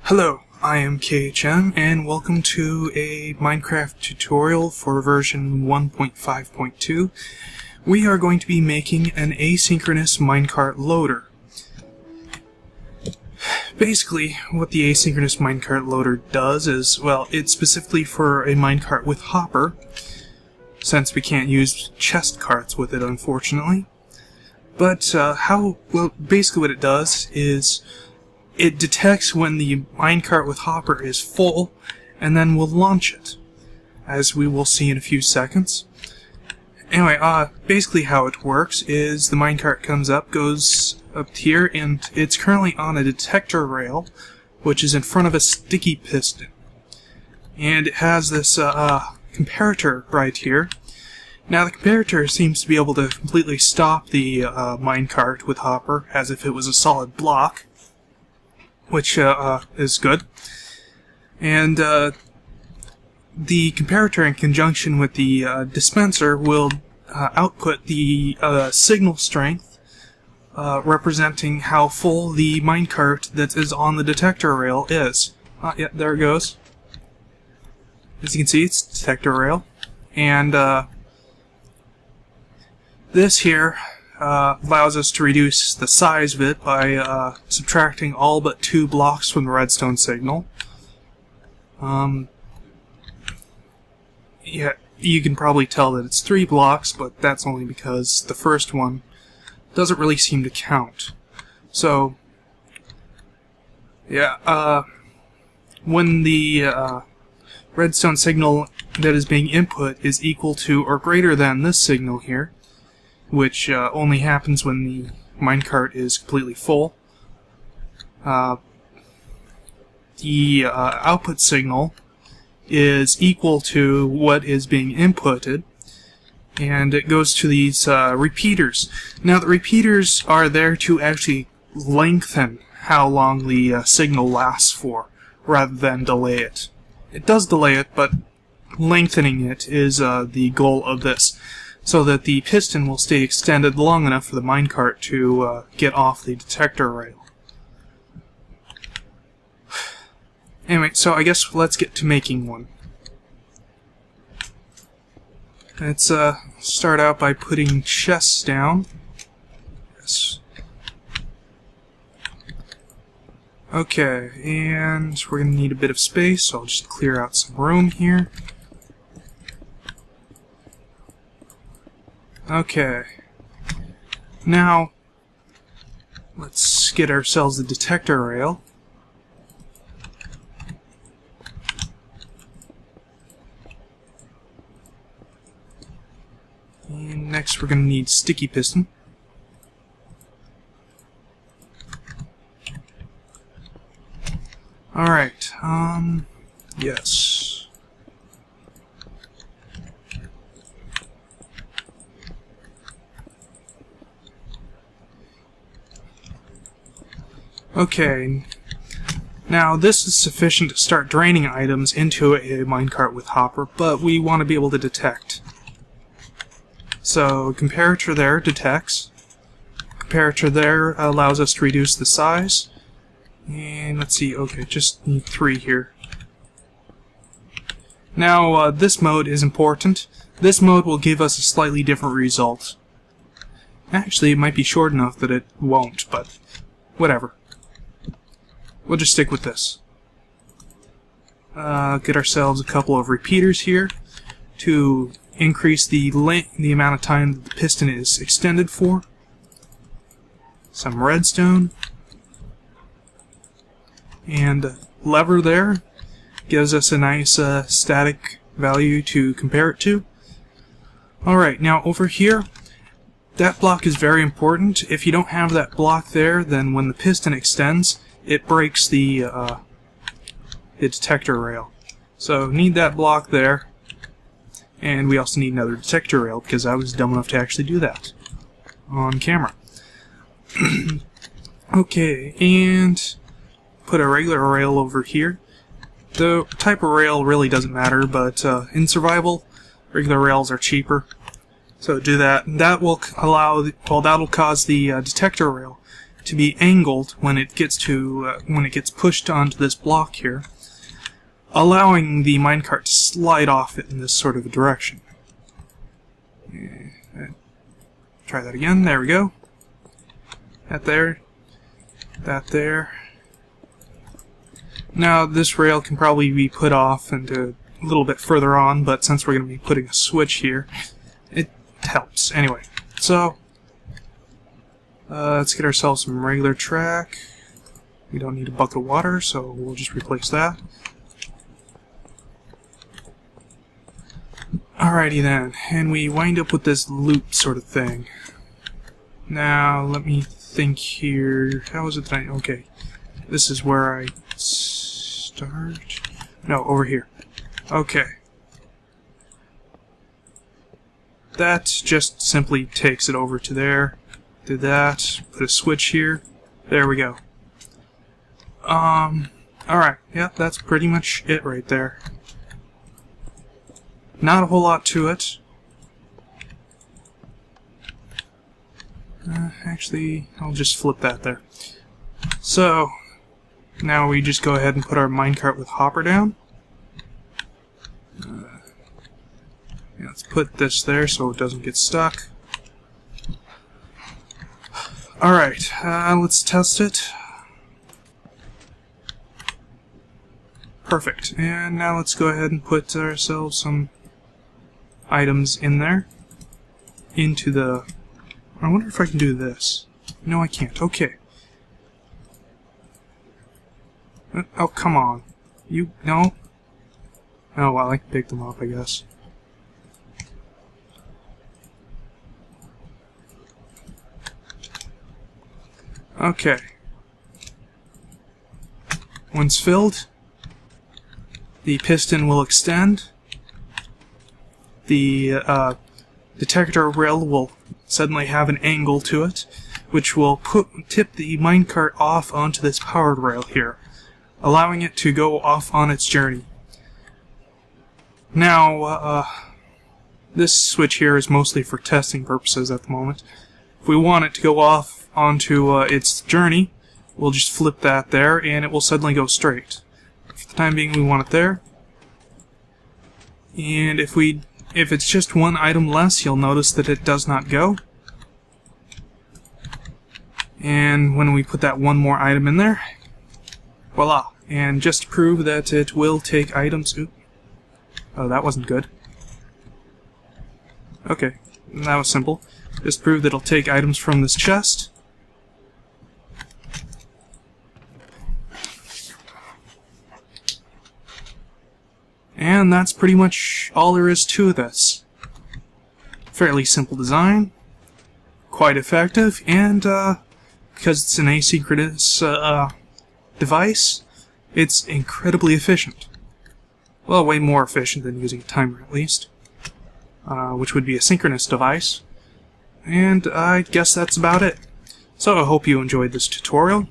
Hello, I am KHM, and welcome to a Minecraft tutorial for version 1.5.2. We are going to be making an asynchronous minecart loader. Basically, what the asynchronous minecart loader does is, well, it's specifically for a minecart with hopper, since we can't use chest carts with it, unfortunately. But, basically what it does is it detects when the minecart with hopper is full, and then will launch it, as we will see in a few seconds. Anyway, basically how it works is the minecart comes up, goes up here, and it's currently on a detector rail, which is in front of a sticky piston. And it has this comparator right here. Now the comparator seems to be able to completely stop the minecart with hopper, as if it was a solid block, which is good. And the comparator in conjunction with the dispenser will output the signal strength representing how full the minecart that is on the detector rail is. Yeah, there it goes. As you can see, it's detector rail. And this here allows us to reduce the size of it by subtracting all but 2 blocks from the redstone signal. Yeah, you can probably tell that it's 3 blocks, but that's only because the first one doesn't really seem to count. So, yeah, when the redstone signal that is being input is equal to or greater than this signal here, which only happens when the minecart is completely full, the output signal is equal to what is being inputted, and it goes to these repeaters. Now the repeaters are there to actually lengthen how long the signal lasts for, rather than delay it. It does delay it, but lengthening it is the goal of this, so that the piston will stay extended long enough for the minecart to get off the detector rail. Anyway, so I guess let's get to making one. Let's start out by putting chests down. Yes. Okay, and we're going to need a bit of space, so I'll just clear out some room here. Okay, now let's get ourselves the detector rail. And next we're going to need sticky piston. Alright, yes. Okay, now this is sufficient to start draining items into a minecart with hopper, but we want to be able to detect. So, comparator there detects. Comparator there allows us to reduce the size. And let's see, okay, just need 3 here. Now, this mode is important. This mode will give us a slightly different result. Actually, it might be short enough that it won't, but whatever. We'll just stick with this. Get ourselves a couple of repeaters here to increase the amount of time that the piston is extended for. Some redstone. And a lever there gives us a nice static value to compare it to. Alright, now over here, that block is very important. If you don't have that block there, then when the piston extends, it breaks the detector rail. So need that block there, and we also need another detector rail because I was dumb enough to actually do that on camera. Okay, and put a regular rail over here. The type of rail really doesn't matter, but in survival, regular rails are cheaper. So do that. That will allow, well, that'll cause the detector rail to be angled when it gets pushed onto this block here, allowing the minecart to slide off it in this sort of a direction. Try that again. There we go. That there. That there. Now this rail can probably be put off and a little bit further on, but since we're going to be putting a switch here, it helps. Anyway, so let's get ourselves some regular track. We don't need a bucket of water, so we'll just replace that. Alrighty then, and we wind up with this loop sort of thing. Now, let me think here. How is it that okay. This is where I start. No, over here. Okay. That just simply takes it over to there. Do that. Put a switch here. There we go. Alright. Yeah, that's pretty much it right there. Not a whole lot to it. Actually, I'll just flip that there. So, now we just go ahead and put our minecart with hopper down. Yeah, let's put this there so it doesn't get stuck. Alright, let's test it. Perfect. And now let's go ahead and put ourselves some items in there. Into the... I wonder if I can do this. No, I can't. Okay. Oh, come on. You... No? Oh, well, I can pick them up, I guess. Okay. Once filled, the piston will extend. The detector rail will suddenly have an angle to it, which will tip the minecart off onto this powered rail here, allowing it to go off on its journey. Now, this switch here is mostly for testing purposes at the moment. If we want it to go off onto its journey, we'll just flip that there, and it will suddenly go straight. For the time being, we want it there. And if it's just one item less, you'll notice that it does not go. And when we put that one more item in there, voila. And just to prove that it will take items... Oops. Oh, that wasn't good. Okay, that was simple. Just prove that it'll take items from this chest. And that's pretty much all there is to this. Fairly simple design, quite effective, and because it's an asynchronous device, it's incredibly efficient. Well, way more efficient than using a timer, at least. Which would be a synchronous device. And I guess that's about it. So I hope you enjoyed this tutorial.